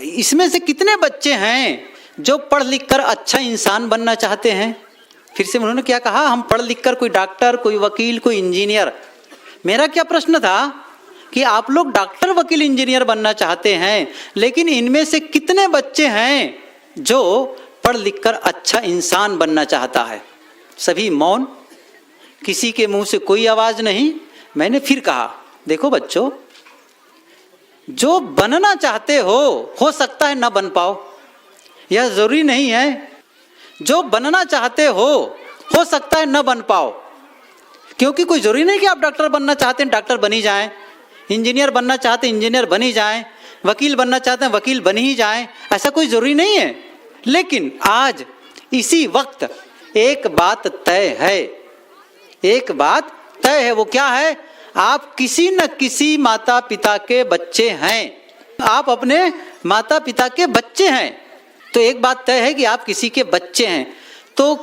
इसमें से कितने बच्चे हैं जो पढ़ लिख कर अच्छा इंसान बनना चाहते हैं? फिर से उन्होंने क्या कहा, हम पढ़ लिख कर कोई डॉक्टर, कोई वकील, कोई इंजीनियर। मेरा क्या प्रश्न था कि आप लोग डॉक्टर, वकील, इंजीनियर बनना चाहते हैं, लेकिन इनमें से कितने बच्चे हैं जो पढ़ लिख कर अच्छा इंसान बनना चाहता है? सभी मौन, किसी के मुंह से कोई आवाज नहीं। मैंने फिर कहा, देखो बच्चों, जो बनना चाहते हो सकता है ना बन पाओ, यह जरूरी नहीं है। जो बनना चाहते हो सकता है न बन पाओ, क्योंकि कोई जरूरी नहीं कि आप डॉक्टर बनना चाहते हैं डॉक्टर बन ही जाएं, इंजीनियर बनना चाहते हैं इंजीनियर बन ही जाएं, वकील बनना चाहते हैं वकील बन ही जाएं, ऐसा कोई जरूरी नहीं है। लेकिन आज इसी वक्त एक बात तय है, एक बात तय है। वो क्या है? आप किसी न किसी माता पिता के बच्चे हैं, आप अपने माता पिता के बच्चे हैं। तो एक बात तय है कि आप किसी के बच्चे हैं। तो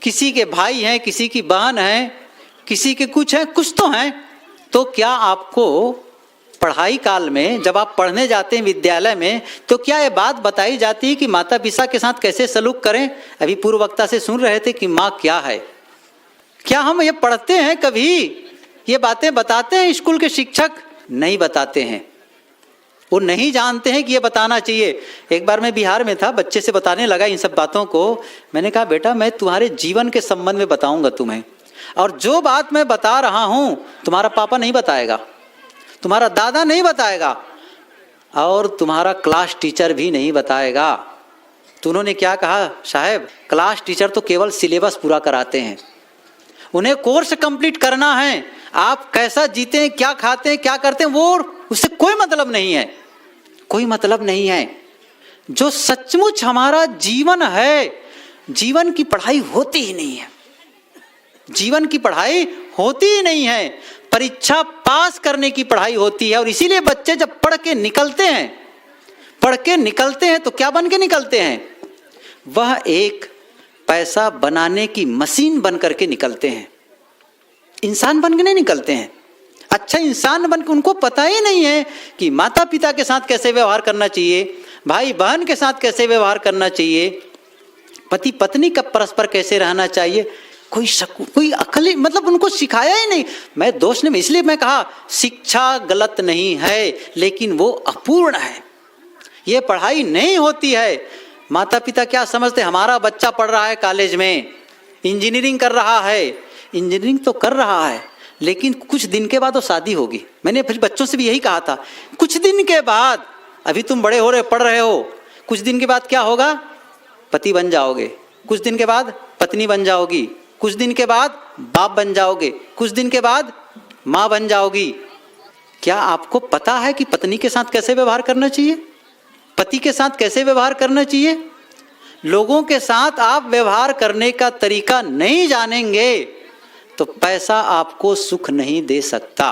किसी के भाई हैं, किसी की बहन है, किसी के कुछ है, कुछ तो हैं। तो क्या आपको पढ़ाई काल में जब आप पढ़ने जाते हैं विद्यालय में, तो क्या ये बात बताई जाती है कि माता पिता के साथ कैसे सलूक करें? अभी पूर्व वक्ता से सुन रहे थे कि माँ क्या है। क्या हम ये पढ़ते हैं? कभी ये बातें बताते हैं स्कूल के शिक्षक? नहीं बताते हैं, वो नहीं जानते हैं कि ये बताना चाहिए। एक बार मैं बिहार में था, बच्चे से बताने लगा इन सब बातों को। मैंने कहा, बेटा मैं तुम्हारे जीवन के संबंध में बताऊंगा तुम्हें, और जो बात मैं बता रहा हूं तुम्हारा पापा नहीं बताएगा, तुम्हारा दादा नहीं बताएगा, और तुम्हारा क्लास टीचर भी नहीं बताएगा। तो उन्होंने क्या कहा, साहब क्लास टीचर तो केवल सिलेबस पूरा कराते हैं, उन्हें कोर्स कंप्लीट करना है। आप कैसा जीते हैं, क्या खाते हैं, क्या करते हैं, वो उससे कोई मतलब नहीं है, कोई मतलब नहीं है। जो सचमुच हमारा जीवन है, जीवन की पढ़ाई होती ही नहीं है, जीवन की पढ़ाई होती ही नहीं है, परीक्षा पास करने की पढ़ाई होती है। और इसीलिए बच्चे जब पढ़ के निकलते हैं तो क्या बन के निकलते हैं? वह एक पैसा बनाने की मशीन बन करके निकलते हैं, इंसान बन के नहीं निकलते हैं। अच्छा इंसान बन के उनको पता ही नहीं है कि माता पिता के साथ कैसे व्यवहार करना चाहिए, भाई बहन के साथ कैसे व्यवहार करना चाहिए, पति पत्नी का परस्पर कैसे रहना चाहिए। कोई अकल, मतलब उनको सिखाया ही नहीं। मैं दोष नहीं, इसलिए मैं कहा शिक्षा गलत नहीं है, लेकिन वो अपूर्ण है, ये पढ़ाई नहीं होती है। माता पिता क्या समझते, हमारा बच्चा पढ़ रहा है कॉलेज में, इंजीनियरिंग कर रहा है, इंजीनियरिंग तो कर रहा है, लेकिन कुछ दिन के बाद वो शादी होगी। मैंने फिर बच्चों से भी यही कहा था, कुछ दिन के बाद, अभी तुम बड़े हो रहे, पढ़ रहे हो, कुछ दिन के बाद क्या होगा? पति बन जाओगे, कुछ दिन के बाद पत्नी बन जाओगी, कुछ दिन के बाद बाप बन जाओगे, कुछ दिन के बाद माँ बन जाओगी। क्या आपको पता है कि पत्नी के साथ कैसे व्यवहार करना चाहिए, पति के साथ कैसे व्यवहार करना चाहिए? लोगों के साथ आप व्यवहार करने का तरीका नहीं जानेंगे तो पैसा आपको सुख नहीं दे सकता।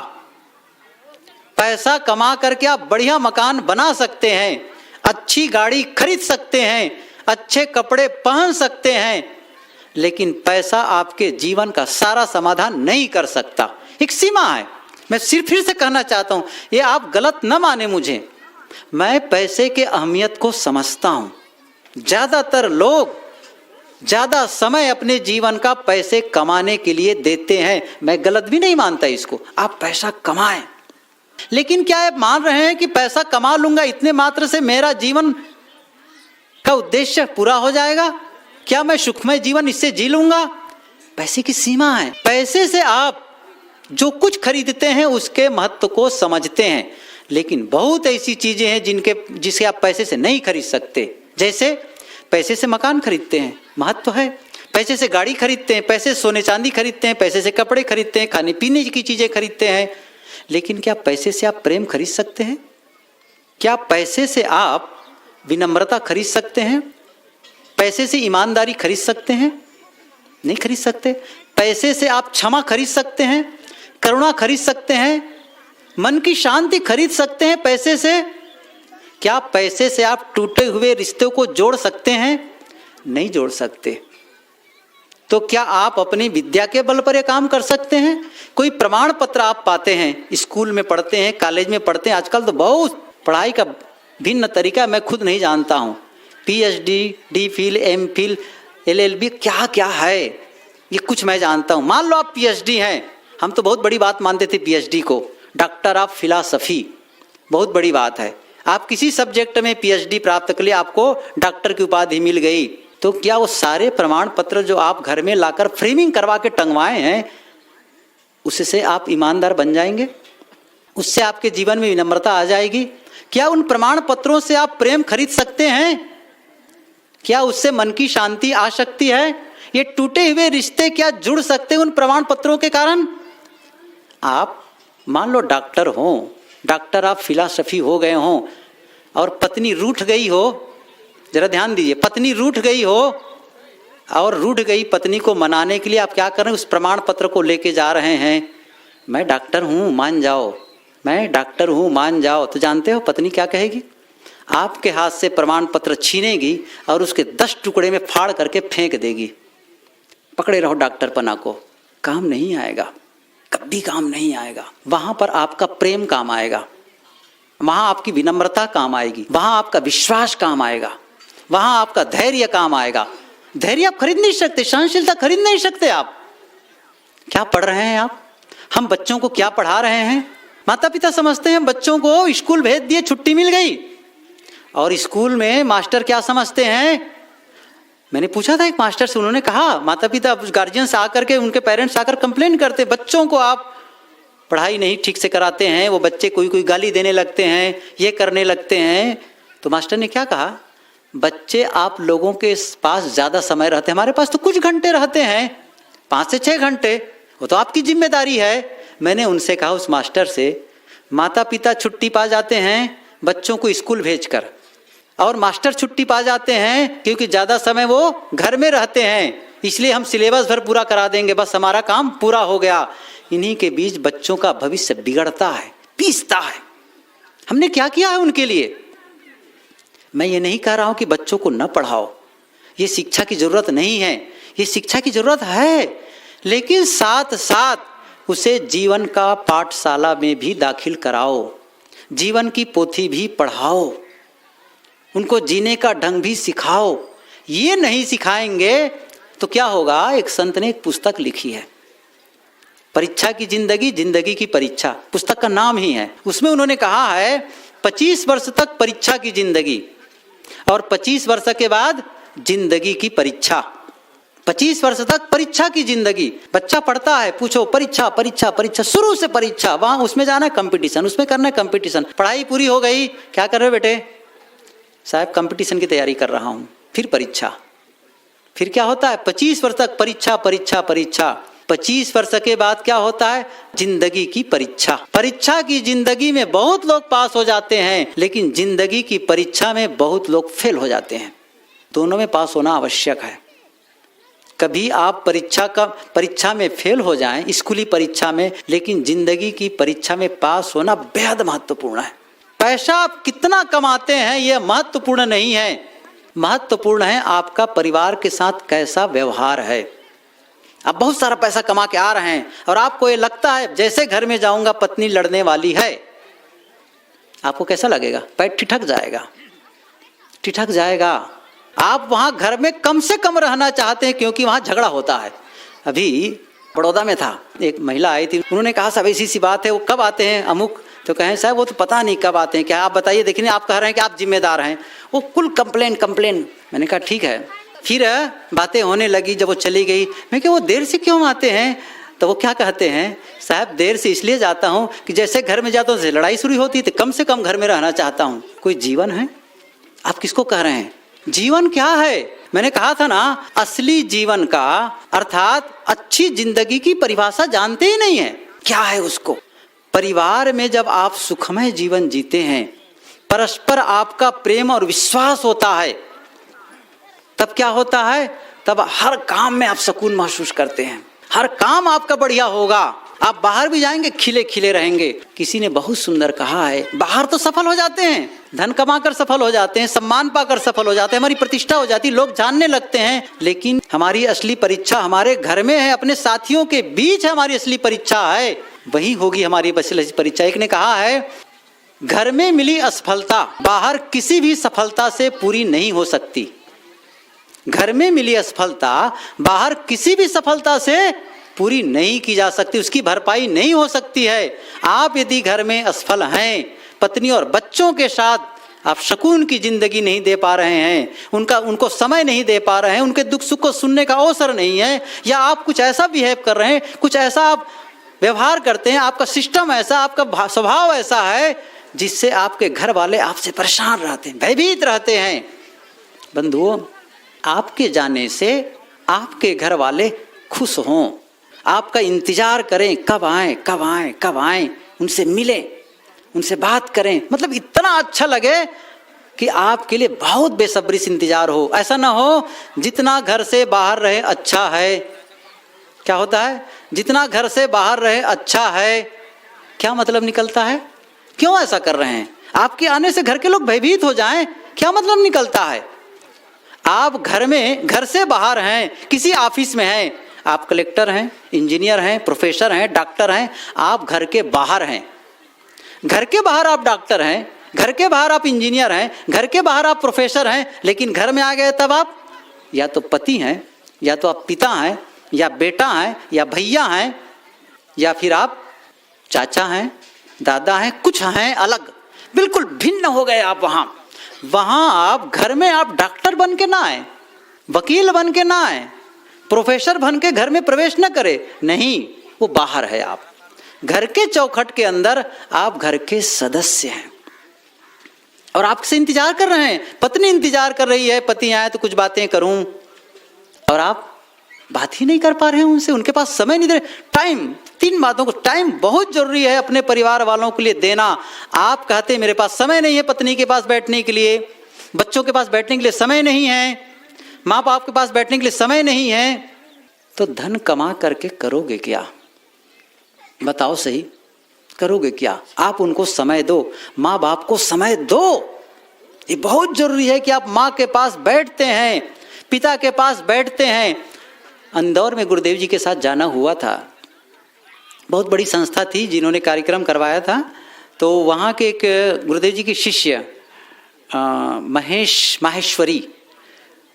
पैसा कमा करके आप बढ़िया मकान बना सकते हैं, अच्छी गाड़ी खरीद सकते हैं, अच्छे कपड़े पहन सकते हैं, लेकिन पैसा आपके जीवन का सारा समाधान नहीं कर सकता। एक सीमा है। मैं सिर्फ फिर से कहना चाहता हूं, ये आप गलत न माने मुझे, मैं पैसे के अहमियत को समझता हूं। ज्यादातर लोग ज्यादा समय अपने जीवन का पैसे कमाने के लिए देते हैं, मैं गलत भी नहीं मानता इसको, आप पैसा कमाएं, लेकिन क्या आप मान रहे हैं कि पैसा कमा लूंगा इतने मात्र से मेरा जीवन का उद्देश्य पूरा हो जाएगा? क्या मैं सुखमय जीवन इससे जी लूंगा? पैसे की सीमा है। पैसे से आप जो कुछ खरीदते हैं उसके महत्व को समझते हैं, लेकिन बहुत ऐसी चीजें हैं जिसे आप पैसे से नहीं खरीद सकते। जैसे पैसे से मकान खरीदते हैं, महत्व है। पैसे से गाड़ी खरीदते हैं, पैसे से सोने चांदी खरीदते हैं, पैसे से कपड़े खरीदते हैं, खाने पीने की चीजें खरीदते हैं, लेकिन क्या पैसे से आप प्रेम खरीद सकते हैं? क्या पैसे से आप विनम्रता खरीद सकते हैं? पैसे से ईमानदारी खरीद सकते हैं? नहीं खरीद सकते। पैसे से आप क्षमा खरीद सकते हैं, करुणा खरीद सकते हैं, मन की शांति खरीद सकते हैं पैसे से? क्या पैसे से आप टूटे हुए रिश्तों को जोड़ सकते हैं? नहीं जोड़ सकते। तो क्या आप अपनी विद्या के बल पर यह काम कर सकते हैं? कोई प्रमाण पत्र आप पाते हैं, स्कूल में पढ़ते हैं, कॉलेज में पढ़ते हैं, आजकल तो बहुत पढ़ाई का भिन्न तरीका मैं खुद नहीं जानता हूँ। PhD, DPhil, MPhil, LLB क्या क्या है ये कुछ मैं जानता हूँ। मान लो आप PhD हैं, हम तो बहुत बड़ी बात मानते थे PhD को, डॉक्टर ऑफ फिलॉसफी, बहुत बड़ी बात है। आप किसी सब्जेक्ट में PhD प्राप्त कर लिए, आपको डॉक्टर की उपाधि मिल गई, तो क्या वो सारे प्रमाण पत्र जो आप घर में लाकर फ्रेमिंग करवा के टंगवाए हैं, उससे आप ईमानदार बन जाएंगे? उससे आपके जीवन में विनम्रता आ जाएगी? क्या उन प्रमाण पत्रों से आप प्रेम खरीद सकते हैं? क्या उससे मन की शांति आ सकती है? ये टूटे हुए रिश्ते क्या जुड़ सकते हैं उन प्रमाण पत्रों के कारण? आप मान लो डॉक्टर हो, डॉक्टर ऑफ फिलॉसफी हो गए हो, और पत्नी रूठ गई हो, जरा ध्यान दीजिए, पत्नी रूठ गई हो, और रूठ गई पत्नी को मनाने के लिए आप क्या कर रहे हैं? उस प्रमाण पत्र को लेके जा रहे हैं, मैं डॉक्टर हूँ मान जाओ, मैं डॉक्टर हूँ मान जाओ। तो जानते हो पत्नी क्या कहेगी? आपके हाथ से प्रमाण पत्र छीनेगी और उसके 10 टुकड़े में फाड़ करके फेंक देगी। पकड़े रहो डॉक्टर पना को, काम नहीं आएगा, कभी काम नहीं आएगा। वहां पर आपका प्रेम काम आएगा, वहां आपकी विनम्रता काम आएगी, वहां आपका विश्वास काम आएगा, वहां आपका धैर्य काम आएगा। धैर्य आप खरीद नहीं सकते, सहनशीलता खरीद नहीं सकते आप। क्या पढ़ रहे हैं आप? हम बच्चों को क्या पढ़ा रहे हैं? माता पिता समझते हैं बच्चों को स्कूल भेज दिए, छुट्टी मिल गई, और स्कूल में मास्टर क्या समझते हैं? मैंने पूछा था एक मास्टर से, उन्होंने कहा माता पिता गार्जियंस आकर के, उनके पेरेंट्स आकर कंप्लेन करते, बच्चों को आप पढ़ाई नहीं ठीक से कराते हैं, वो बच्चे कोई गाली देने लगते हैं, ये करने लगते हैं। तो मास्टर ने क्या कहा? बच्चे आप लोगों के पास ज़्यादा समय रहते हैं, हमारे पास तो कुछ घंटे रहते हैं, 5 से 6 घंटे, वो तो आपकी जिम्मेदारी है। मैंने उनसे कहा, उस मास्टर से, माता पिता छुट्टी पा जाते हैं बच्चों को स्कूल भेजकर, और मास्टर छुट्टी पा जाते हैं क्योंकि ज़्यादा समय वो घर में रहते हैं, इसलिए हम सिलेबस भर पूरा करा देंगे, बस हमारा काम पूरा हो गया। इन्हीं के बीच बच्चों का भविष्य बिगड़ता है, पीसता है। हमने क्या किया है उनके लिए? मैं ये नहीं कह रहा हूं कि बच्चों को न पढ़ाओ, ये शिक्षा की जरूरत नहीं है, ये शिक्षा की जरूरत है, लेकिन साथ साथ उसे जीवन का पाठशाला में भी दाखिल कराओ, जीवन की पोथी भी पढ़ाओ, उनको जीने का ढंग भी सिखाओ। ये नहीं सिखाएंगे तो क्या होगा? एक संत ने एक पुस्तक लिखी है, परीक्षा की जिंदगी, जिंदगी की परीक्षा, पुस्तक का नाम ही है। उसमें उन्होंने कहा है 25 वर्ष तक परीक्षा की जिंदगी, और 25 वर्ष के बाद जिंदगी की परीक्षा। 25 वर्ष तक परीक्षा की जिंदगी, बच्चा पढ़ता है, पूछो परीक्षा परीक्षा परीक्षा, शुरू से परीक्षा, वहां उसमें जाना है कंपटीशन, उसमें करना है कंपटीशन। पढ़ाई पूरी हो गई, क्या कर रहे हो बेटे? साहब कंपटीशन की तैयारी कर रहा हूं। फिर परीक्षा, फिर क्या होता है? 25 वर्ष तक परीक्षा परीक्षा परीक्षा, 25 वर्ष के बाद क्या होता है? जिंदगी की परीक्षा। परीक्षा की जिंदगी में बहुत लोग पास हो जाते हैं, लेकिन जिंदगी की परीक्षा में बहुत लोग फेल हो जाते हैं। दोनों में पास होना आवश्यक है। कभी आप परीक्षा में फेल हो जाएं, स्कूली परीक्षा में, लेकिन जिंदगी की परीक्षा में पास होना बेहद महत्वपूर्ण है। पैसा आप कितना कमाते हैं यह महत्वपूर्ण नहीं है, महत्वपूर्ण है आपका परिवार के साथ कैसा व्यवहार है। आप बहुत सारा पैसा कमा के आ रहे हैं और आपको ये लगता है जैसे घर में जाऊंगा पत्नी लड़ने वाली है, आपको कैसा लगेगा? पैर ठिठक जाएगा, ठिठक जाएगा। आप वहां घर में कम से कम रहना चाहते हैं क्योंकि वहां झगड़ा होता है। अभी बड़ौदा में था, एक महिला आई थी, उन्होंने कहा साहब ऐसी सी बात है, वो कब आते हैं अमुक? तो कहें साहब वो तो पता नहीं कब आते हैं, क्या आप बताइए, देखिए आप कह रहे हैं कि आप जिम्मेदार हैं, वो कुल कंप्लेन। मैंने कहा ठीक है। फिर बातें होने लगी, जब वो चली गई, मैं क्या वो देर से क्यों आते हैं? तो वो क्या कहते हैं, साहब देर से इसलिए जाता हूँ कि जैसे घर में जाता हूँ लड़ाई शुरू होती तो कम से कम घर में रहना चाहता हूँ। कोई जीवन है? आप किसको कह रहे हैं? जीवन क्या है? मैंने कहा था ना, असली जीवन का अर्थात अच्छी जिंदगी की परिभाषा जानते ही नहीं है। क्या है उसको? परिवार में जब आप सुखमय जीवन जीते हैं, परस्पर आपका प्रेम और विश्वास होता है, तब क्या होता है? तब हर काम में आप सुकून महसूस करते हैं, हर काम आपका बढ़िया होगा, आप बाहर भी जाएंगे खिले खिले रहेंगे। किसी ने बहुत सुंदर कहा है, बाहर तो सफल हो जाते हैं, धन कमाकर सफल हो जाते हैं, सम्मान पाकर सफल हो जाते हैं, हमारी प्रतिष्ठा हो जाती है, लोग जानने लगते हैं, लेकिन हमारी असली परीक्षा हमारे घर में है, अपने साथियों के बीच हमारी असली परीक्षा है, वही होगी हमारी असली परीक्षा। एक ने कहा है घर में मिली असफलता बाहर किसी भी सफलता से पूरी नहीं हो सकती। घर में मिली असफलता बाहर किसी भी सफलता से पूरी नहीं की जा सकती, उसकी भरपाई नहीं हो सकती है। आप यदि घर में असफल हैं, पत्नी और बच्चों के साथ आप सुकून की जिंदगी नहीं दे पा रहे हैं, उनको समय नहीं दे पा रहे हैं, उनके दुख सुख को सुनने का अवसर नहीं है, या आप कुछ ऐसा बिहेव कर रहे हैं, कुछ ऐसा आप व्यवहार करते हैं, आपका सिस्टम ऐसा, आपका स्वभाव ऐसा है जिससे आपके घर वाले आपसे परेशान रहते हैं, भयभीत रहते हैं। बंधुओं, आपके जाने से आपके घर वाले खुश हों, आपका इंतजार करें, कब आए कब आए कब आए, उनसे मिलें, उनसे बात करें, मतलब इतना अच्छा लगे कि आपके लिए बहुत बेसब्री से इंतजार हो। ऐसा ना हो जितना घर से बाहर रहे अच्छा है। क्या होता है? जितना घर से बाहर रहे अच्छा है, क्या मतलब निकलता है? क्यों ऐसा कर रहे हैं? आपके आने से घर के लोग भयभीत हो जाएं, क्या मतलब निकलता है? आप घर से बाहर हैं, किसी ऑफिस में हैं, आप कलेक्टर हैं, इंजीनियर हैं, प्रोफेसर हैं, डॉक्टर हैं, आप घर के बाहर हैं। घर के बाहर आप डॉक्टर हैं, घर के बाहर आप इंजीनियर हैं, घर के बाहर आप प्रोफेसर हैं, लेकिन घर में आ गए तब आप या तो पति हैं, या तो आप पिता हैं, या बेटा हैं, या भैया हैं, या फिर आप चाचा हैं, दादा हैं, कुछ हैं अलग, बिल्कुल भिन्न हो गए आप। वहाँ आप घर में आप डॉक्टर बन के ना आए, वकील बन के ना आए, प्रोफेसर बन के घर में प्रवेश न करे, नहीं, वो बाहर है। आप घर के चौखट के अंदर आप घर के सदस्य हैं और आपसे इंतजार कर रहे हैं। पत्नी इंतजार कर रही है, पति आए तो कुछ बातें करूं, और आप बात ही नहीं कर पा रहे हैं उनसे, उनके पास समय नहीं दे रहे। टाइम, 3 बातों को टाइम बहुत जरूरी है अपने परिवार वालों के लिए देना। आप कहते हैं मेरे पास समय नहीं है पत्नी के पास बैठने के लिए, बच्चों के पास बैठने के लिए समय नहीं है, माँ बाप के पास बैठने के लिए समय नहीं है, तो धन कमा करके करोगे क्या? बताओ सही, करोगे क्या? आप उनको समय दो, माँ बाप को समय दो। ये बहुत जरूरी है कि आप माँ के पास बैठते हैं, पिता के पास बैठते हैं। इंदौर में गुरुदेव जी के साथ जाना हुआ था, बहुत बड़ी संस्था थी जिन्होंने कार्यक्रम करवाया था। तो वहाँ के एक गुरुदेव जी के शिष्य माहेश्वरी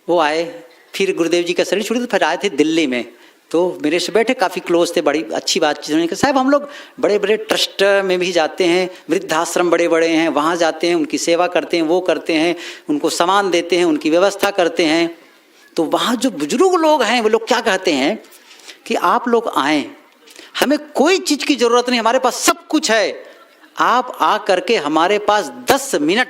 वो आए, फिर गुरुदेव जी का शरीर छूटे तो फिर आए थे दिल्ली में, तो मेरे से बैठे, काफ़ी क्लोज थे, बड़ी अच्छी बातचीत। उन्होंने कहा साहब हम लोग बड़े बड़े ट्रस्ट में भी जाते हैं, वृद्धाश्रम बड़े बड़े हैं, वहाँ जाते हैं, उनकी सेवा करते हैं, वो करते हैं, उनको सामान देते हैं, उनकी व्यवस्था करते हैं। तो वहाँ जो बुजुर्ग लोग हैं वो लोग क्या कहते हैं कि आप लोग आएँ, हमें कोई चीज़ की ज़रूरत नहीं, हमारे पास सब कुछ है, आप आ करके हमारे पास 10 मिनट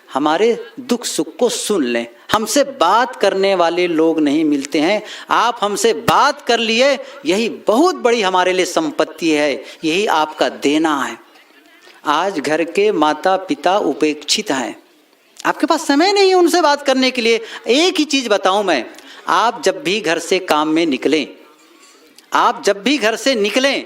हमारे दुख सुख को सुन लें। हमसे बात करने वाले लोग नहीं मिलते हैं, आप हमसे बात कर लिए, यही बहुत बड़ी हमारे लिए संपत्ति है, यही आपका देना है। आज घर के माता पिता उपेक्षित हैं, आपके पास समय नहीं है उनसे बात करने के लिए। एक ही चीज़ बताऊं मैं, आप जब भी घर से काम में निकलें, आप जब भी घर से निकलें,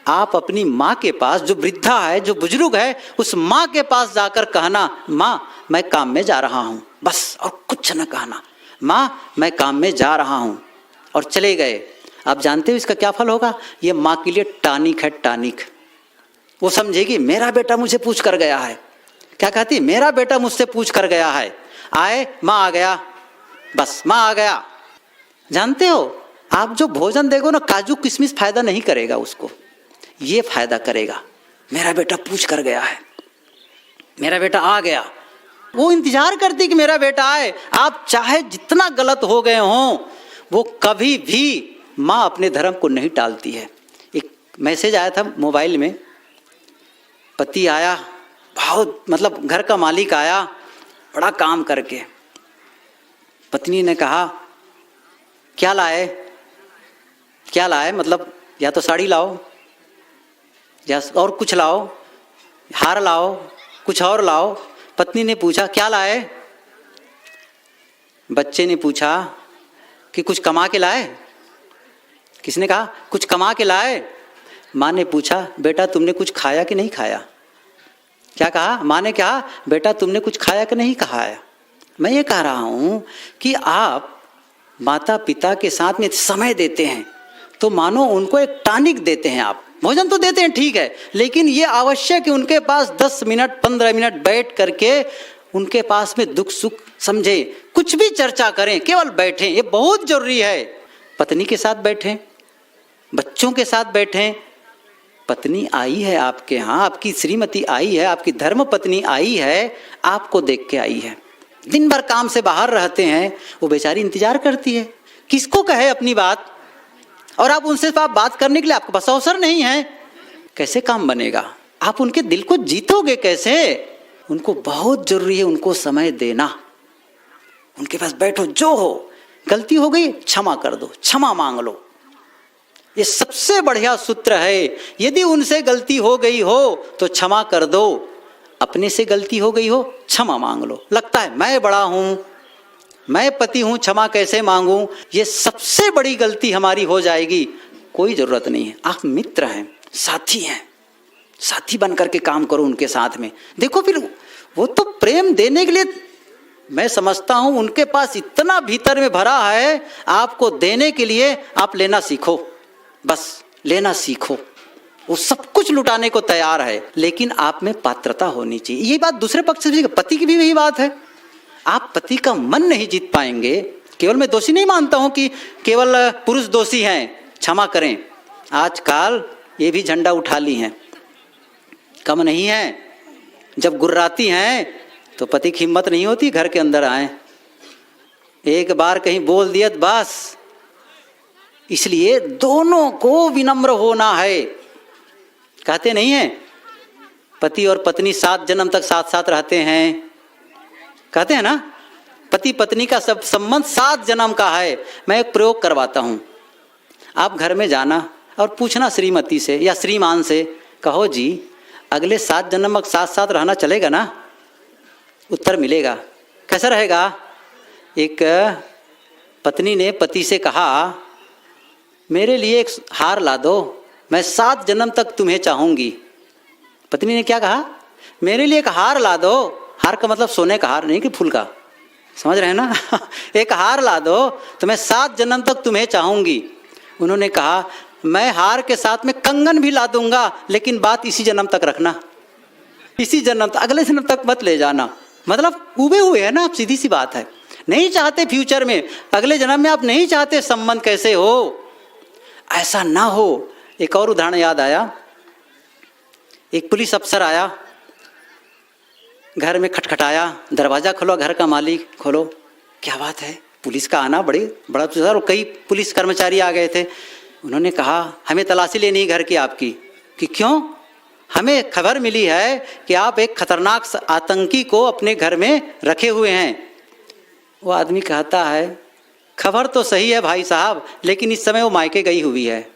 आप अपनी माँ के पास, जो वृद्धा है, जो बुजुर्ग है, उस माँ के पास जाकर कहना, माँ मैं काम में जा रहा हूँ, बस, और कुछ न कहना, माँ मैं काम में जा रहा हूँ, और चले गए। आप जानते हो इसका क्या फल होगा? ये माँ के लिए टॉनिक है, टॉनिक। वो समझेगी मेरा बेटा मुझे पूछ कर गया है। क्या कहती है? मेरा बेटा मुझसे पूछ कर गया है, आए माँ आ गया, बस माँ आ गया। जानते हो आप जो भोजन देगो ना, काजू किशमिश फायदा नहीं करेगा उसको, ये फायदा करेगा, मेरा बेटा पूछ कर गया है, मेरा बेटा आ गया। वो इंतजार करती कि मेरा बेटा आए। आप चाहे जितना गलत हो गए हों, वो कभी भी माँ अपने धर्म को नहीं टालती है। एक मैसेज आया था मोबाइल में, पति आया, बहुत मतलब घर का मालिक आया बड़ा काम करके, पत्नी ने कहा क्या लाए, क्या लाए, मतलब या तो साड़ी लाओ या और कुछ लाओ, हार लाओ, कुछ और लाओ। पत्नी ने पूछा क्या लाए? बच्चे ने पूछा कि कुछ कमा के लाए? किसने कहा कुछ कमा के लाए? माँ ने पूछा बेटा तुमने कुछ खाया कि नहीं खाया? क्या कहा? माँ ने कहा बेटा तुमने कुछ खाया कि नहीं खाया? मैं ये कह रहा हूँ कि आप माता पिता के साथ में समय देते हैं तो मानो उनको एक टॉनिक देते हैं। आप भोजन तो देते हैं, ठीक है, लेकिन ये आवश्यक है उनके पास 10 मिनट 15 मिनट बैठ करके उनके पास में दुख सुख समझे, कुछ भी चर्चा करें, केवल बैठें, ये बहुत जरूरी है। पत्नी के साथ बैठें, बच्चों के साथ बैठें। पत्नी आई है आपके यहाँ, आपकी श्रीमती आई है, आपकी धर्म पत्नी आई है, आपको देख के आई है। दिन भर काम से बाहर रहते हैं, वो बेचारी इंतजार करती है, किसको कहे अपनी बात, और आप उनसे बात करने के लिए आपके पास अवसर नहीं है। कैसे काम बनेगा? आप उनके दिल को जीतोगे कैसे? उनको बहुत जरूरी है उनको समय देना। उनके पास बैठो, जो हो, गलती हो गई क्षमा कर दो, क्षमा मांग लो। ये सबसे बढ़िया सूत्र है। यदि उनसे गलती हो गई हो तो क्षमा कर दो, अपने से गलती हो गई हो क्षमा मांग लो। लगता है मैं बड़ा हूं, मैं पति हूं, क्षमा कैसे मांगूं, ये सबसे बड़ी गलती हमारी हो जाएगी। कोई जरूरत नहीं है, आप मित्र हैं, साथी हैं, साथी बन करके काम करो उनके साथ में। देखो फिर वो तो प्रेम देने के लिए, मैं समझता हूं उनके पास इतना भीतर में भरा है, आपको देने के लिए आप लेना सीखो, बस लेना सीखो। वो सब कुछ लुटाने को तैयार है, लेकिन आप में पात्रता होनी चाहिए। ये बात दूसरे पक्ष से, पति की भी वही बात है। आप पति का मन नहीं जीत पाएंगे। केवल मैं दोषी नहीं मानता हूं कि केवल पुरुष दोषी हैं, क्षमा करें, आजकल ये भी झंडा उठा ली हैं, कम नहीं है। जब गुर्राती हैं तो पति की हिम्मत नहीं होती घर के अंदर आए, एक बार कहीं बोल दिया बस। इसलिए दोनों को विनम्र होना है। कहते नहीं है पति और पत्नी 7 जन्म तक साथ साथ रहते हैं, कहते हैं ना, पति पत्नी का सब संबंध 7 जन्म का है। मैं एक प्रयोग करवाता हूं, आप घर में जाना और पूछना श्रीमती से या श्रीमान से, कहो जी अगले 7 जन्म तक साथ साथ रहना चलेगा ना? उत्तर मिलेगा। कैसा रहेगा? एक पत्नी ने पति से कहा मेरे लिए एक हार ला दो, मैं 7 जन्म तक तुम्हें चाहूंगी। पत्नी ने क्या कहा? मेरे लिए एक हार ला दो। हार का मतलब सोने का हार नहीं कि फूल का, समझ रहे हैं ना? एक हार ला दो तो मैं 7 जन्म तक तुम्हें चाहूंगी। उन्होंने कहा मैं हार के साथ में कंगन भी ला दूंगा, लेकिन बात इसी जन्म तक रखना, इसी जन्म तक, अगले जन्म तक मत ले जाना। मतलब उबे हुए है ना आप, सीधी सी बात है। नहीं चाहते फ्यूचर में, अगले जन्म में आप नहीं चाहते संबंध कैसे हो, ऐसा ना हो। एक और उदाहरण याद आया, एक पुलिस अफसर आया, घर में खटखटाया, दरवाजा खोलो, घर का मालिक खोलो, क्या बात है? पुलिस का आना बड़ा तुझार, और कई पुलिस कर्मचारी आ गए थे। उन्होंने कहा हमें तलाशी लेनी है घर की आपकी। कि क्यों? हमें खबर मिली है कि आप एक खतरनाक आतंकी को अपने घर में रखे हुए हैं। वो आदमी कहता है खबर तो सही है भाई साहब, लेकिन इस समय वो मायके गई हुई है,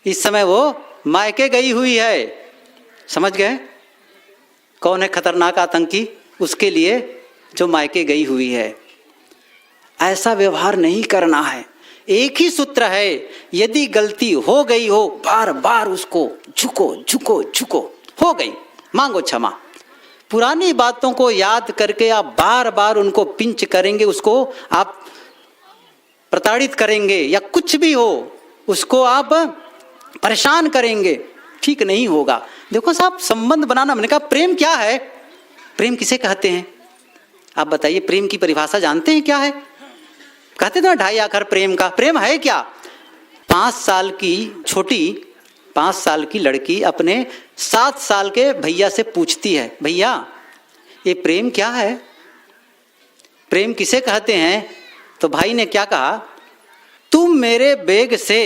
इस समय वो मायके गई हुई है। समझ गए कौन है खतरनाक आतंकी? उसके लिए जो मायके गई हुई है। ऐसा व्यवहार नहीं करना है। एक ही सूत्र है, यदि गलती हो गई हो बार बार उसको झुको झुको झुको, हो गई मांगो क्षमा। पुरानी बातों को याद करके आप बार बार उनको पिंच करेंगे, उसको आप प्रताड़ित करेंगे, या कुछ भी हो उसको आप परेशान करेंगे, ठीक नहीं होगा। देखो साहब, संबंध बनाना, मैंने कहा प्रेम क्या है? प्रेम किसे कहते हैं आप बताइए? प्रेम की परिभाषा जानते हैं क्या है? कहते थे 2.5 अक्षर प्रेम का। प्रेम है क्या? 5 साल की छोटी, 5 साल की लड़की अपने 7 साल के भैया से पूछती है, भैया ये प्रेम क्या है, प्रेम किसे कहते हैं? तो भाई ने क्या कहा, तुम मेरे बैग से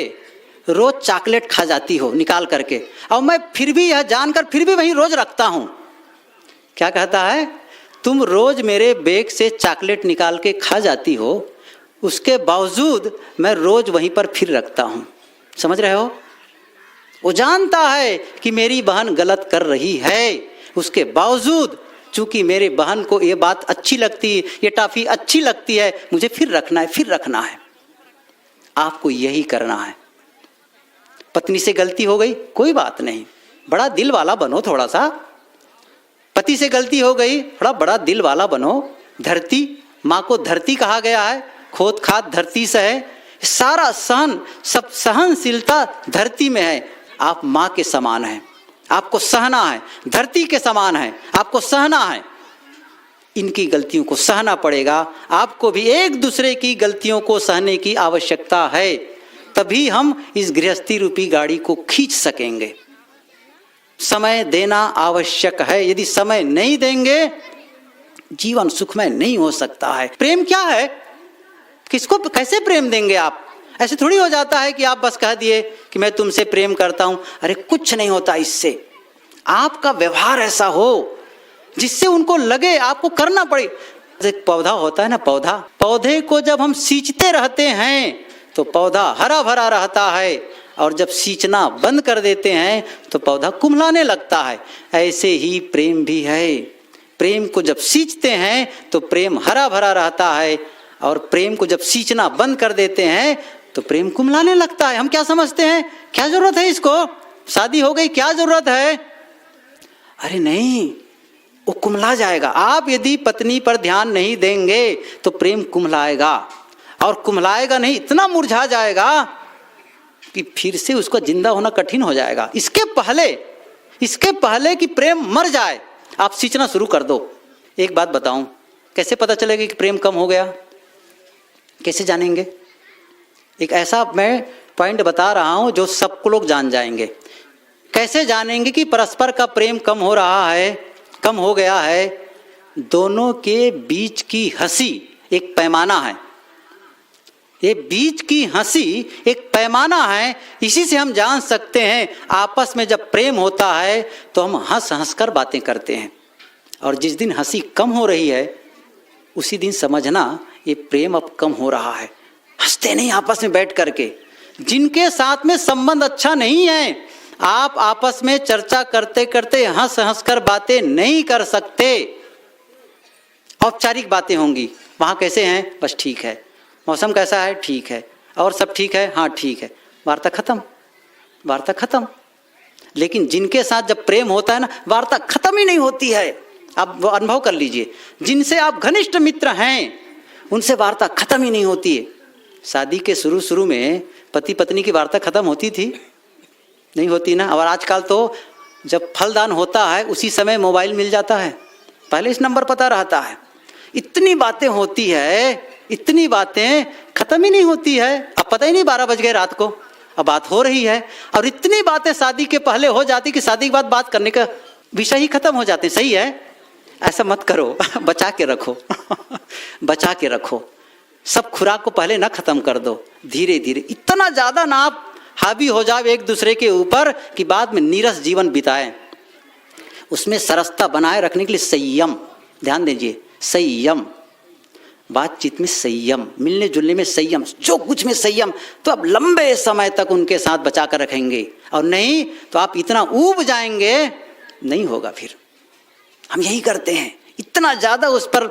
रोज चॉकलेट खा जाती हो निकाल करके, और मैं फिर भी यह जानकर फिर भी वहीं रोज रखता हूं। क्या कहता है? तुम रोज मेरे बैग से चॉकलेट निकाल के खा जाती हो, उसके बावजूद मैं रोज वहीं पर फिर रखता हूं। समझ रहे हो? वो जानता है कि मेरी बहन गलत कर रही है, उसके बावजूद चूंकि मेरी बहन को ये बात अच्छी लगती है, ये टॉफी अच्छी लगती है, मुझे फिर रखना है, फिर रखना है। आपको यही करना है। पत्नी से गलती हो गई, कोई बात नहीं, बड़ा दिल वाला बनो थोड़ा सा। पति से गलती हो गई, थोड़ा बड़ा दिल वाला बनो। धरती, माँ को धरती कहा गया है, खोद खाद धरती से है। सारा सहन, सब सहनशीलता धरती में है। आप माँ के समान हैं, आपको सहना है, धरती के समान है, आपको सहना है। इनकी गलतियों को सहना पड़ेगा, आपको भी एक दूसरे की गलतियों को सहने की आवश्यकता है, तभी हम इस गृहस्थी रूपी गाड़ी को खींच सकेंगे। समय देना आवश्यक है, यदि समय नहीं देंगे जीवन सुखमय नहीं हो सकता है। प्रेम क्या है, किसको कैसे प्रेम देंगे आप? ऐसे थोड़ी हो जाता है कि आप बस कह दिए कि मैं तुमसे प्रेम करता हूं। अरे कुछ नहीं होता इससे। आपका व्यवहार ऐसा हो जिससे उनको लगे आपको करना पड़े। एक पौधा होता है ना, पौधे को जब हम सींचते रहते हैं तो पौधा हरा भरा रहता है, और जब सींचना बंद कर देते हैं तो पौधा कुम्हलाने लगता है। ऐसे ही प्रेम भी है। प्रेम को जब सींचते हैं तो प्रेम हरा भरा रहता है, और प्रेम को जब सींचना बंद कर देते हैं तो प्रेम कुम्हलाने लगता है। हम क्या समझते हैं, क्या जरूरत है इसको, शादी हो गई, क्या जरूरत है? अरे नहीं, वो कुम्हला जाएगा। आप यदि पत्नी पर ध्यान नहीं देंगे तो प्रेम कुम्हलाएगा, और कुम्हलाएगा नहीं, इतना मुरझा जाएगा कि फिर से उसको जिंदा होना कठिन हो जाएगा। इसके पहले कि प्रेम मर जाए आप सींचना शुरू कर दो। एक बात बताऊं, कैसे पता चलेगा कि प्रेम कम हो गया? कैसे जानेंगे? एक ऐसा मैं पॉइंट बता रहा हूं जो सबको लोग जान जाएंगे। कैसे जानेंगे कि परस्पर का प्रेम कम हो रहा है, कम हो गया है? दोनों के बीच की हंसी एक पैमाना है। ये बीच की हंसी एक पैमाना है। इसी से हम जान सकते हैं आपस में जब प्रेम होता है तो हम हंस हंस कर बातें करते हैं, और जिस दिन हंसी कम हो रही है उसी दिन समझना ये प्रेम अब कम हो रहा है। हंसते नहीं आपस में बैठ करके। जिनके साथ में संबंध अच्छा नहीं है, आप आपस में चर्चा करते करते हंस हंस कर बातें नहीं कर सकते। औपचारिक बातें होंगी, वहाँ कैसे हैं, बस ठीक है। मौसम कैसा है, ठीक है। और सब ठीक है, हाँ ठीक है। वार्ता खत्म। लेकिन जिनके साथ जब प्रेम होता है ना, वार्ता खत्म ही नहीं होती है। आप वो अनुभव कर लीजिए, जिनसे आप घनिष्ठ मित्र हैं उनसे वार्ता खत्म ही नहीं होती है। शादी के शुरू में पति पत्नी की वार्ता खत्म होती थी? नहीं होती ना। और आजकल तो जब फलदान होता है उसी समय मोबाइल मिल जाता है, पहले इस नंबर पता रहता है। इतनी बातें होती है, इतनी बातें खत्म ही नहीं होती है। अब पता ही नहीं 12 बज गए रात को, अब बात हो रही है। और इतनी बातें शादी के पहले हो जाती कि शादी के बाद बात करने का विषय ही खत्म हो जाते। सही है, ऐसा मत करो। बचा के रखो बचा के रखो। सब खुराक को पहले ना खत्म कर दो, धीरे धीरे। इतना ज्यादा ना आप हावी हो जाओ एक दूसरे के ऊपर कि बाद में नीरस जीवन बिताएं। उसमें सरसता बनाए रखने के लिए संयम, ध्यान दीजिए, संयम। बातचीत में संयम, मिलने जुलने में संयम, जो कुछ में संयम, तो आप लंबे समय तक उनके साथ बचा कर रखेंगे। और नहीं तो आप इतना ऊब जाएंगे, नहीं होगा फिर। हम यही करते हैं, इतना ज़्यादा उस पर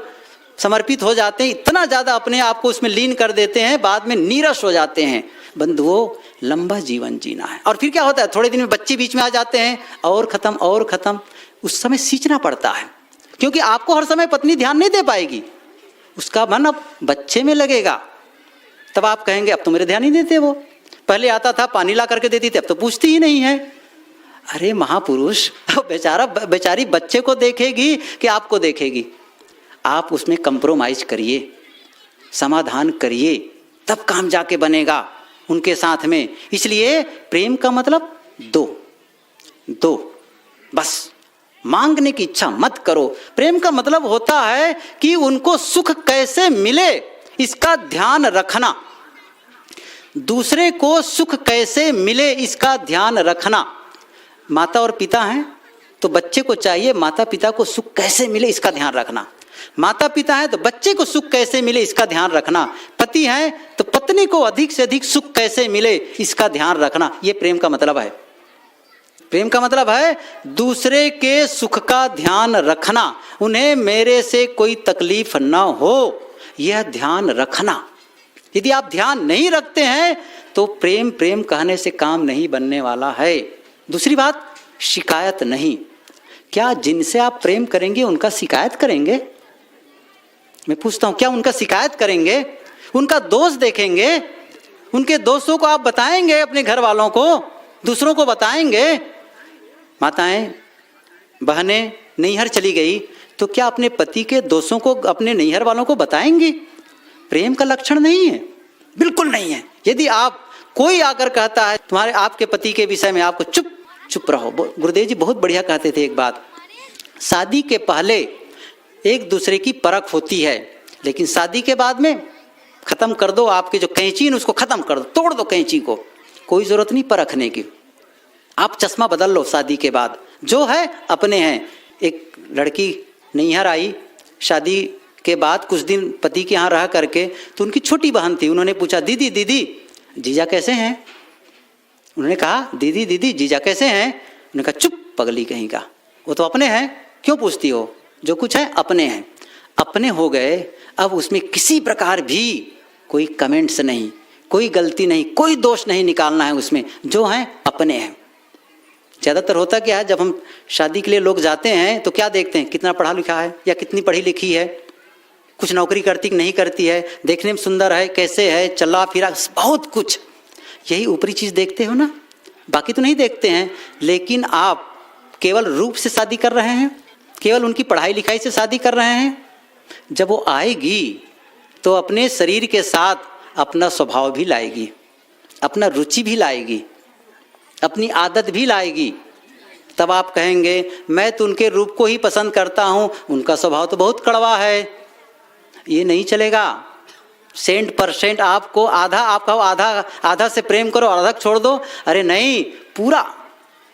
समर्पित हो जाते हैं, इतना ज़्यादा अपने आप को उसमें लीन कर देते हैं, बाद में नीरस हो जाते हैं। बंधुओं, लंबा जीवन जीना है। और फिर क्या होता है, थोड़े दिन में बच्चे बीच में आ जाते हैं, और ख़त्म। उस समय सींचना पड़ता है, क्योंकि आपको हर समय पत्नी ध्यान नहीं दे पाएगी। उसका मन अब बच्चे में लगेगा। तब आप कहेंगे अब तो मेरे ध्यान नहीं देते। वो पहले आता था पानी ला करके देती थी, अब तो पूछती ही नहीं है। अरे महापुरुष, बेचारी बच्चे को देखेगी कि आपको देखेगी? आप उसमें कंप्रोमाइज करिए, समाधान करिए, तब काम जाके बनेगा उनके साथ में। इसलिए प्रेम का मतलब दो बस। मांगने की इच्छा मत करो। प्रेम का मतलब होता है कि उनको सुख कैसे मिले इसका ध्यान रखना, दूसरे को सुख कैसे मिले इसका ध्यान रखना। माता और पिता हैं तो बच्चे को चाहिए माता पिता को सुख कैसे मिले इसका ध्यान रखना। माता पिता है तो बच्चे को सुख कैसे मिले इसका ध्यान रखना। पति है तो पत्नी को अधिक से अधिक सुख कैसे मिले इसका ध्यान रखना। ये प्रेम का मतलब है। प्रेम का मतलब है दूसरे के सुख का ध्यान रखना, उन्हें मेरे से कोई तकलीफ न हो, यह ध्यान रखना। यदि आप ध्यान नहीं रखते हैं तो प्रेम कहने से काम नहीं बनने वाला है। दूसरी बात, शिकायत नहीं। क्या जिनसे आप प्रेम करेंगे उनका शिकायत करेंगे? मैं पूछता हूं, क्या उनका शिकायत करेंगे? उनका दोष देखेंगे? उनके दोस्तों को आप बताएंगे अपने घर वालों को? दूसरों को बताएंगे। माताएं बहनें नैहर चली गई तो क्या अपने पति के दोषों को अपने नैहर वालों को बताएंगी? प्रेम का लक्षण नहीं है, बिल्कुल नहीं है। यदि आप कोई आकर कहता है तुम्हारे आपके पति के विषय में, आपको चुप रहो। गुरुदेव जी बहुत बढ़िया कहते थे एक बात, शादी के पहले एक दूसरे की परख होती है, लेकिन शादी के बाद में खत्म कर दो। आपके जो कैंची है उसको खत्म कर दो, तोड़ दो कैंची को, कोई जरूरत नहीं परखने की। आप चश्मा बदल लो शादी के बाद, जो है अपने हैं। एक लड़की नैहर आई शादी के बाद कुछ दिन पति के यहाँ रह करके, तो उनकी छोटी बहन थी। उन्होंने पूछा दीदी जीजा कैसे हैं? उन्होंने कहा दीदी जीजा कैसे हैं? उन्होंने कहा चुप पगली कहीं का, वो तो अपने हैं, क्यों पूछती हो? जो कुछ है अपने हैं। अपने हो गए, अब उसमें किसी प्रकार भी कोई कमेंट्स नहीं, कोई गलती नहीं, कोई दोष नहीं निकालना है उसमें, जो है अपने हैं। ज़्यादातर होता क्या है, जब हम शादी के लिए लोग जाते हैं तो क्या देखते हैं, कितना पढ़ा लिखा है या कितनी पढ़ी लिखी है, कुछ नौकरी करती कि नहीं करती है, देखने में सुंदर है, कैसे है, चला फिरा, बहुत कुछ। यही ऊपरी चीज़ देखते हो ना, बाकी तो नहीं देखते हैं। लेकिन आप केवल रूप से शादी कर रहे हैं, केवल उनकी पढ़ाई लिखाई से शादी कर रहे हैं। जब वो आएगी तो अपने शरीर के साथ अपना स्वभाव भी लाएगी, अपना रुचि भी लाएगी, अपनी आदत भी लाएगी। तब आप कहेंगे मैं तो उनके रूप को ही पसंद करता हूँ, उनका स्वभाव तो बहुत कड़वा है। ये नहीं चलेगा। 100% आपको आधा से प्रेम करो, आधा छोड़ दो। अरे नहीं, पूरा।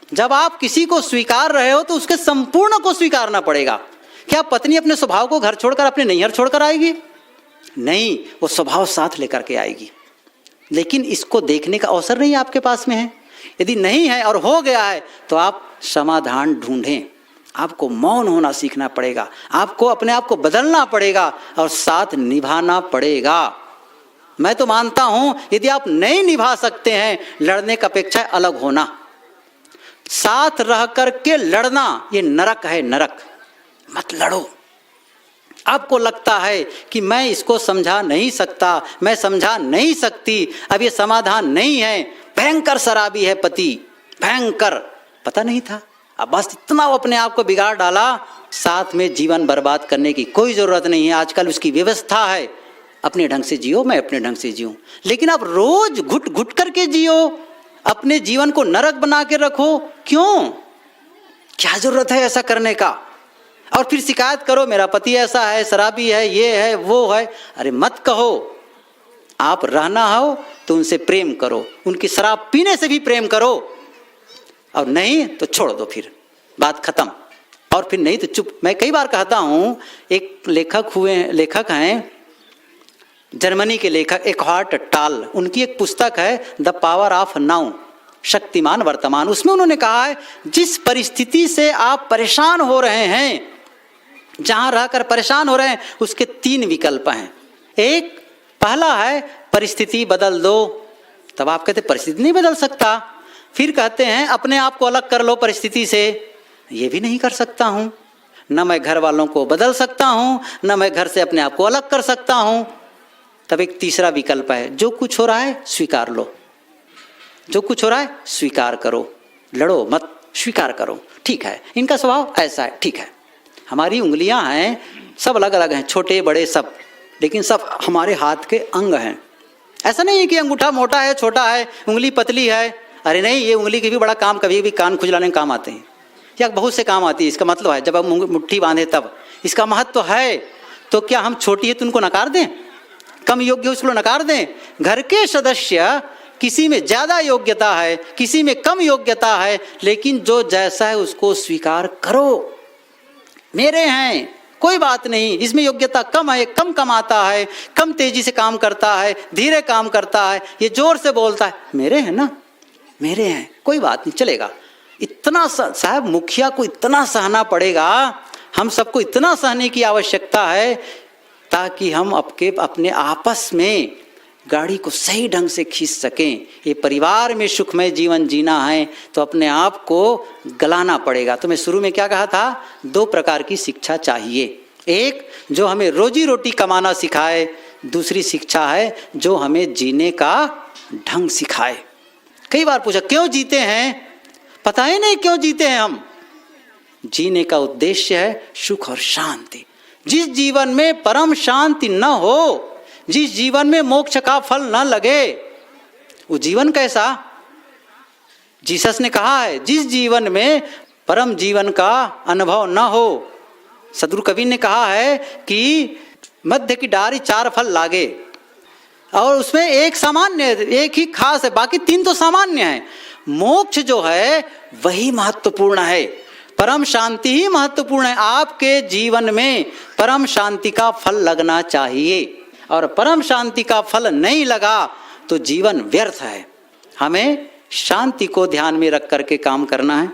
जब आप किसी को स्वीकार रहे हो तो उसके संपूर्ण को स्वीकारना पड़ेगा। क्या पत्नी अपने स्वभाव को घर छोड़कर अपने नैहर छोड़कर आएगी? नहीं, वो स्वभाव साथ लेकर के आएगी। लेकिन इसको देखने का अवसर नहीं आपके पास में है। यदि नहीं है और हो गया है तो आप समाधान ढूंढें। आपको मौन होना सीखना पड़ेगा, आपको अपने आप को बदलना पड़ेगा और साथ निभाना पड़ेगा। मैं तो मानता हूं यदि आप नहीं निभा सकते हैं, लड़ने की अपेक्षा अलग होना। साथ रह करके लड़ना ये नरक है, नरक। मत लड़ो। आपको लगता है कि मैं इसको समझा नहीं सकता, मैं समझा नहीं सकती, अब ये समाधान नहीं है, भयंकर शराबी है पति, भयंकर, पता नहीं था, अब बस इतना वो अपने आप को बिगाड़ डाला। साथ में जीवन बर्बाद करने की कोई ज़रूरत नहीं है। आजकल उसकी व्यवस्था है, अपने ढंग से जियो, मैं अपने ढंग से जीऊँ। लेकिन आप रोज घुट घुट करके जियो, अपने जीवन को नरक बना के रखो, क्यों? क्या ज़रूरत है ऐसा करने का? और फिर शिकायत करो मेरा पति ऐसा है, शराबी है, ये है, वो है। अरे मत कहो। आप रहना हो तो उनसे प्रेम करो, उनकी शराब पीने से भी प्रेम करो, और नहीं तो छोड़ दो, फिर बात खत्म। और फिर नहीं तो चुप। मैं कई बार कहता हूँ, एक लेखक हैं जर्मनी के लेखक एकहार्ट टाल, उनकी एक पुस्तक है the power of now, Shaktimaan वर्तमान। उसमें उन्होंने कहा है जिस परिस्थिति से आप परेशान हो रहे हैं, जहां रहकर परेशान हो रहे हैं, उसके 3 विकल्प हैं। एक, पहला है परिस्थिति बदल दो। तब आप कहते परिस्थिति नहीं बदल सकता। फिर कहते हैं अपने आप को अलग कर लो परिस्थिति से। ये भी नहीं कर सकता हूं, न मैं घर वालों को बदल सकता हूं, न मैं घर से अपने आप को अलग कर सकता हूं। तब एक तीसरा विकल्प है, जो कुछ हो रहा है स्वीकार लो, जो कुछ हो रहा है स्वीकार करो, लड़ो मत, स्वीकार करो। ठीक है, इनका स्वभाव ऐसा है, ठीक है। हमारी उंगलियां हैं, सब अलग अलग हैं, छोटे बड़े सब, लेकिन सब हमारे हाथ के अंग हैं। ऐसा नहीं है कि अंगूठा मोटा है, छोटा है, उंगली पतली है। अरे नहीं, ये उंगली के भी बड़ा काम, कभी भी कान खुजलाने में काम आते हैं, या बहुत से काम आती है। इसका मतलब है जब हम मुट्ठी बांधे तब इसका महत्व है। तो क्या हम छोटी है तो उनको नकार दें, कम योग्य उसको नकार दें? घर के सदस्य किसी में ज़्यादा योग्यता है, किसी में कम योग्यता है, लेकिन जो जैसा है उसको स्वीकार करो। मेरे हैं, कोई बात नहीं, इसमें योग्यता कम है, कम कमाता है, कम तेजी से काम करता है, धीरे काम करता है, ये जोर से बोलता है, मेरे हैं ना, मेरे हैं, कोई बात नहीं, चलेगा। इतना साहब मुखिया को इतना सहना पड़ेगा, हम सबको इतना सहने की आवश्यकता है, ताकि हम अपने आपस में गाड़ी को सही ढंग से खींच सकें। ये परिवार में सुखमय जीवन जीना है तो अपने आप को गलाना पड़ेगा। तो मैं शुरू में क्या कहा था, 2 प्रकार की शिक्षा चाहिए। एक जो हमें रोजी रोटी कमाना सिखाए, दूसरी शिक्षा है जो हमें जीने का ढंग सिखाए, कई बार पूछा क्यों जीते हैं, पता ही नहीं क्यों जीते हैं हम। जीने का उद्देश्य है सुख और शांति। जिस जीवन में परम शांति न हो, जिस जीवन में मोक्ष का फल न लगे, वो जीवन कैसा? जीसस ने कहा है जिस जीवन में परम जीवन का अनुभव न हो, सदगुरु कबीर ने कहा है कि मध्य की डारी 4 फल लागे, और उसमें एक सामान्य, एक ही खास है, बाकी 3 तो सामान्य है। मोक्ष जो है वही महत्वपूर्ण है, परम शांति ही महत्वपूर्ण है। आपके जीवन में परम शांति का फल लगना चाहिए, और परम शांति का फल नहीं लगा तो जीवन व्यर्थ है। हमें शांति को ध्यान में रख करके काम करना है।